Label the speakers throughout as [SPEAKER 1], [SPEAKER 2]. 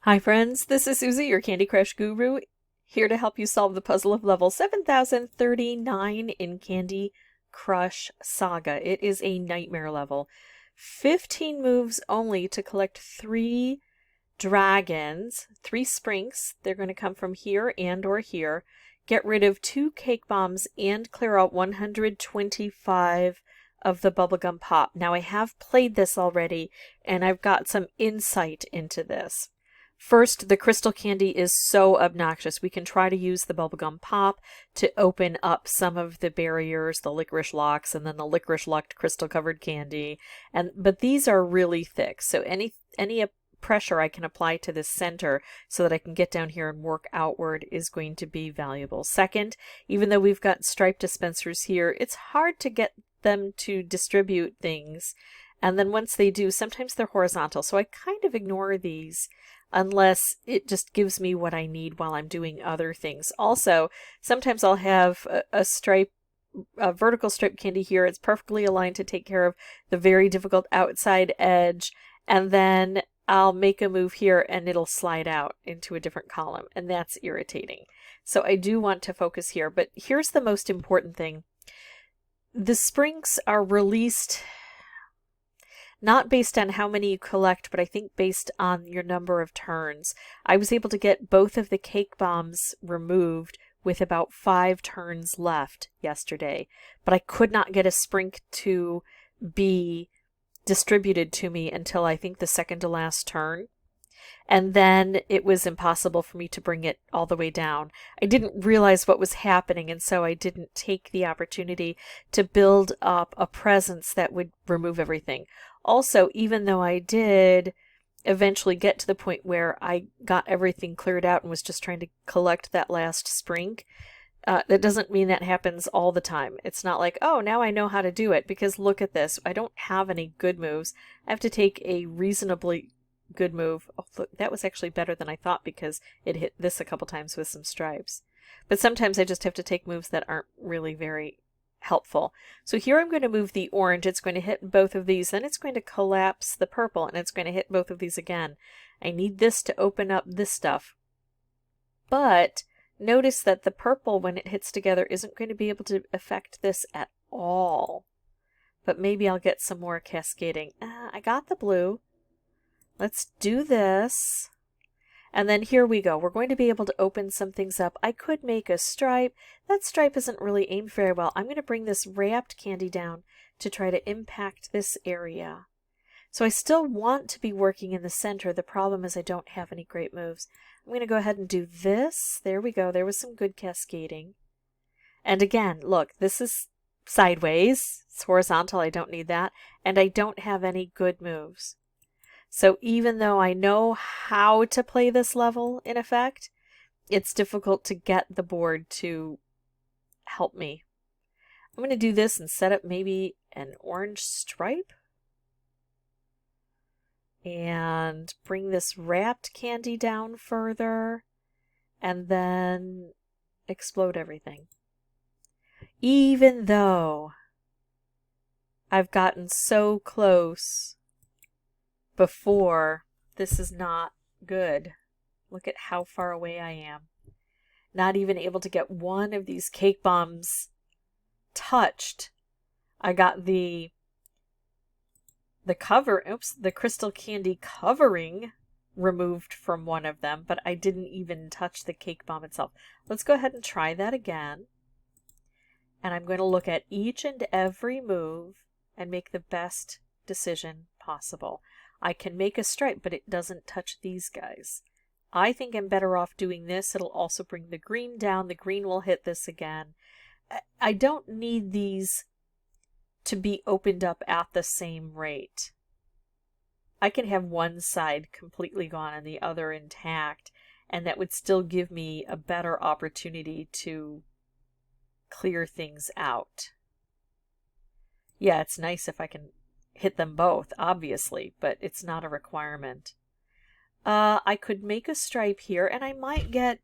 [SPEAKER 1] Hi friends, this is Suzy, your Candy Crush guru, here to help you solve the puzzle of level 7039 in Candy Crush Saga. It is a nightmare level. 15 moves only to collect 3 dragons, 3 sprinks. They're going to come from here and or here. Get rid of 2 cake bombs and clear out 125 of the bubblegum pop. Now I have played this already and I've got some insight into this. First, the crystal candy is so obnoxious. We can try to use the bubblegum pop to open up some of the barriers, the licorice locks, and then the licorice locked crystal covered candy. But these are really thick, so any pressure I can apply to this center so that I can get down here and work outward is going to be valuable. Second, even though we've got stripe dispensers here, it's hard to get them to distribute things. And then once they do, sometimes they're horizontal, so I kind of ignore these unless it just gives me what I need while I'm doing other things. Also, sometimes I'll have a vertical stripe candy here. It's perfectly aligned to take care of the very difficult outside edge, and then I'll make a move here and it'll slide out into a different column, and that's irritating. So I do want to focus here, but here's the most important thing. The springs are released not based on how many you collect, but I think based on your number of turns. I was able to get both of the cake bombs removed with about 5 turns left yesterday, but I could not get a sprink to be distributed to me until I think the second to last turn. And then it was impossible for me to bring it all the way down. I didn't realize what was happening, and so I didn't take the opportunity to build up a presence that would remove everything. Also, even though I did eventually get to the point where I got everything cleared out and was just trying to collect that last sprink, that doesn't mean that happens all the time. It's not like, oh, now I know how to do it, because look at this. I don't have any good moves. I have to take a reasonably good move. Oh, look, that was actually better than I thought because it hit this a couple times with some stripes. But sometimes I just have to take moves that aren't really very helpful. So here I'm going to move the orange. It's going to hit both of these. Then it's going to collapse the purple, and it's going to hit both of these again. I need this to open up this stuff. But notice that the purple, when it hits together, isn't going to be able to affect this at all. But maybe I'll get some more cascading. I got the blue. Let's do this. And then here we go. We're going to be able to open some things up. I could make a stripe. That stripe isn't really aimed very well. I'm going to bring this wrapped candy down to try to impact this area. So I still want to be working in the center. The problem is I don't have any great moves. I'm going to go ahead and do this. There we go. There was some good cascading. And again, look, this is sideways. It's horizontal. I don't need that. And I don't have any good moves. So even though I know how to play this level, in effect, it's difficult to get the board to help me. I'm going to do this and set up maybe an orange stripe. And bring this wrapped candy down further. And then explode everything. Even though I've gotten so close before, this is not good. Look at how far away I am. Not even able to get one of these cake bombs touched. I got the crystal candy covering removed from one of them, but I didn't even touch the cake bomb itself. Let's go ahead and try that again. And I'm going to look at each and every move and make the best decision possible. I can make a stripe, but it doesn't touch these guys. I think I'm better off doing this. It'll also bring the green down. The green will hit this again. I don't need these to be opened up at the same rate. I can have one side completely gone and the other intact, and that would still give me a better opportunity to clear things out. Yeah, it's nice if I can hit them both, obviously, but it's not a requirement. I could make a stripe here, and I might get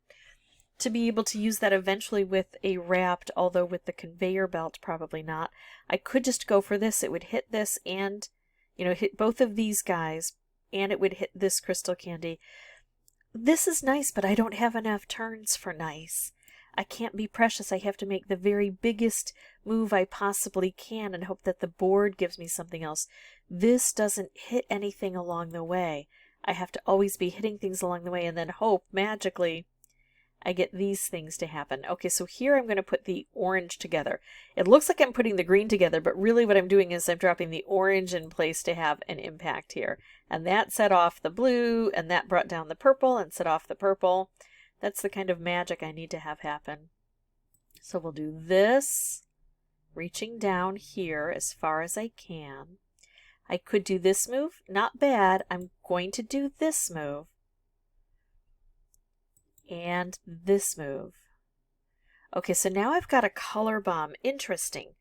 [SPEAKER 1] to be able to use that eventually with a wrapped, although with the conveyor belt, probably not. I could just go for this. It would hit this and, hit both of these guys, and it would hit this crystal candy. this is nice, but I don't have enough turns for nice. I can't be precious. I have to make the very biggest move I possibly can and hope that the board gives me something else. This doesn't hit anything along the way. I have to always be hitting things along the way and then hope magically I get these things to happen. Okay, so here I'm going to put the orange together. It looks like I'm putting the green together, but really what I'm doing is I'm dropping the orange in place to have an impact here. And that set off the blue, and that brought down the purple and set off the purple. That's the kind of magic I need to have happen. So we'll do this, reaching down here as far as I can. I could do this move, not bad. I'm going to do this move. And this move. Okay, so now I've got a color bomb. Interesting.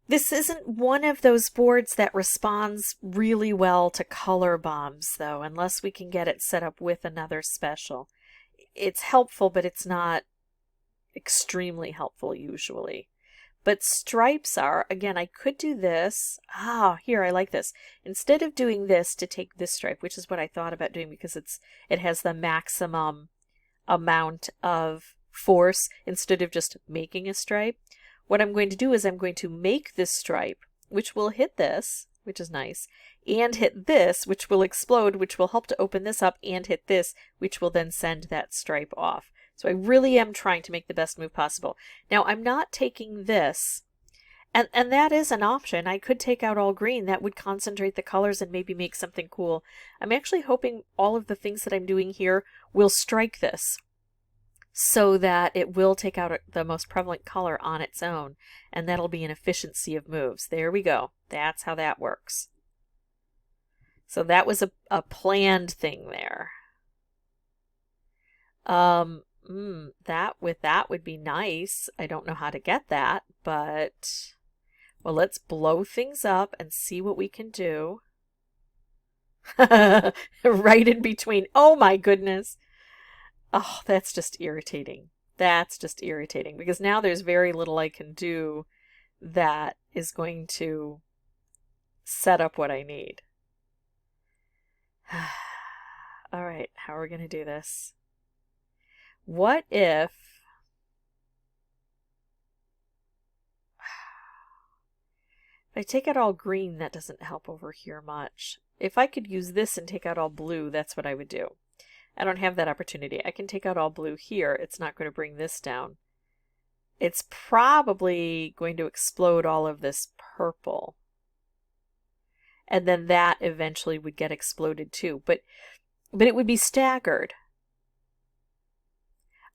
[SPEAKER 1] This isn't one of those boards that responds really well to color bombs, though, unless we can get it set up with another special. It's helpful, but it's not extremely helpful usually. But stripes are, again, I could do this. Here, I like this. Instead of doing this to take this stripe, which is what I thought about doing because it has the maximum amount of force instead of just making a stripe. What I'm going to do is I'm going to make this stripe, which will hit this, which is nice, and hit this, which will explode, which will help to open this up, and hit this, which will then send that stripe off. So I really am trying to make the best move possible. Now I'm not taking this, and that is an option. I could take out all green. That would concentrate the colors and maybe make something cool. I'm actually hoping all of the things that I'm doing here will strike this so that it will take out the most prevalent color on its own, and that'll be an efficiency of moves. There we go. That's how that works. So that was a planned thing there. That would be nice. I don't know how to get that, but well, let's blow things up and see what we can do. Right in between. Oh my goodness. Oh, that's just irritating. That's just irritating because now there's very little I can do that is going to set up what I need. All right, how are we going to do this? What if I take out all green? That doesn't help over here much. If I could use this and take out all blue, that's what I would do. I don't have that opportunity. I can take out all blue here. It's not going to bring this down. It's probably going to explode all of this purple. And then that eventually would get exploded too. But it would be staggered.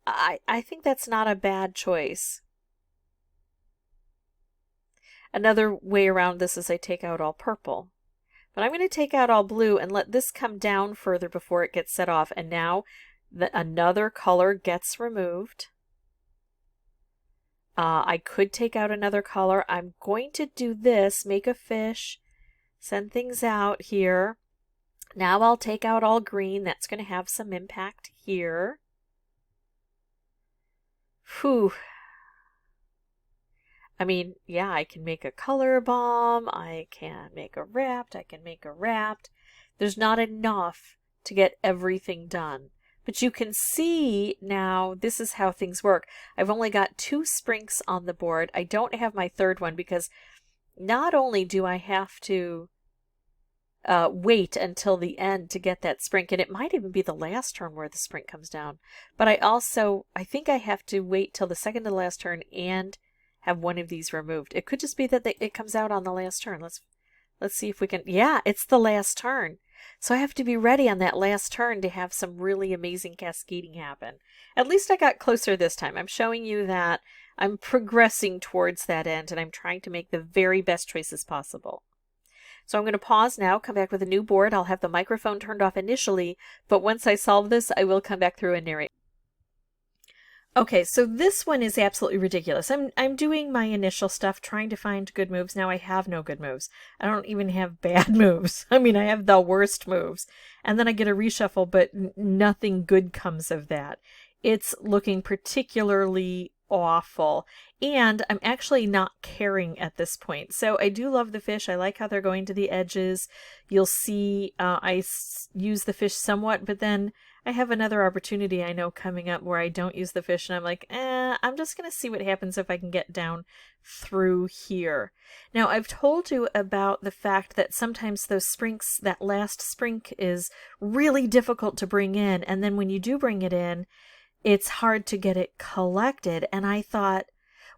[SPEAKER 1] I think that's not a bad choice. Another way around this is I take out all purple. But I'm going to take out all blue and let this come down further before it gets set off. And now another color gets removed. I could take out another color. I'm going to do this, make a fish, send things out here. Now I'll take out all green. That's going to have some impact here. Whew. I mean, yeah, I can make a color bomb. I can make a wrapped. I can make a wrapped. There's not enough to get everything done. But you can see now this is how things work. I've only got 2 sprinks on the board. I don't have my third one because not only do I have to wait until the end to get that sprink, and it might even be the last turn where the sprink comes down, but I think I have to wait till the second to the last turn and have one of these removed. It could just be that it comes out on the last turn. Let's see if we can. Yeah, it's the last turn. So I have to be ready on that last turn to have some really amazing cascading happen. At least I got closer this time. I'm showing you that I'm progressing towards that end, and I'm trying to make the very best choices possible. So I'm going to pause now, come back with a new board. I'll have the microphone turned off initially, but once I solve this, I will come back through and narrate. Okay, so this one is absolutely ridiculous. I'm doing my initial stuff, trying to find good moves. Now I have no good moves. I don't even have bad moves. I mean, I have the worst moves. And then I get a reshuffle, but nothing good comes of that. It's looking particularly awful. And I'm actually not caring at this point. So I do love the fish. I like how they're going to the edges. You'll see I use the fish somewhat, but then I have another opportunity I know coming up where I don't use the fish, and I'm like, I'm just going to see what happens if I can get down through here. Now, I've told you about the fact that sometimes those sprinks, that last sprink is really difficult to bring in, and then when you do bring it in, it's hard to get it collected. And I thought,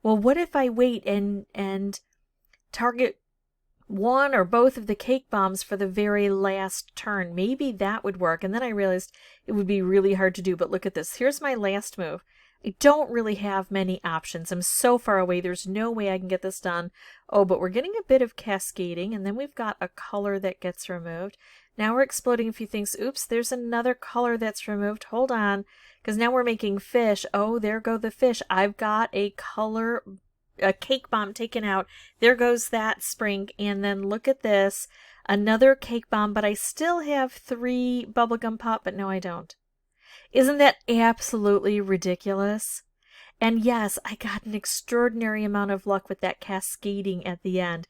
[SPEAKER 1] well, what if I wait and target one or both of the cake bombs for the very last turn? Maybe that would work. And then I realized it would be really hard to do. But look at this. Here's my last move. I don't really have many options. I'm so far away. There's no way I can get this done. Oh, but we're getting a bit of cascading. And then we've got a color that gets removed. Now we're exploding a few things. Oops, there's another color that's removed. Hold on. Because now we're making fish. Oh, there go the fish. I've got a cake bomb taken out. There goes that sprink. And then look at this. Another cake bomb, but I still have 3 bubblegum pop, but no, I don't. Isn't that absolutely ridiculous? And yes, I got an extraordinary amount of luck with that cascading at the end.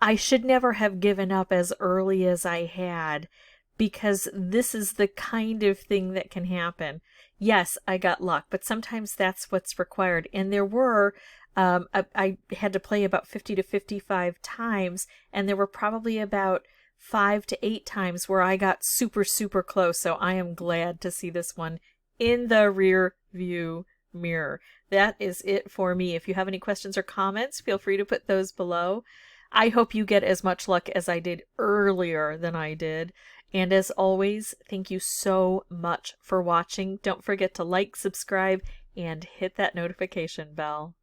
[SPEAKER 1] I should never have given up as early as I had, because this is the kind of thing that can happen. Yes, I got luck, but sometimes that's what's required. And there were, I had to play about 50 to 55 times, and there were probably about 5 to 8 times where I got super, super close. So I am glad to see this one in the rear view mirror. That is it for me. If you have any questions or comments, feel free to put those below. I hope you get as much luck as I did earlier than I did. And as always, thank you so much for watching. Don't forget to like, subscribe, and hit that notification bell.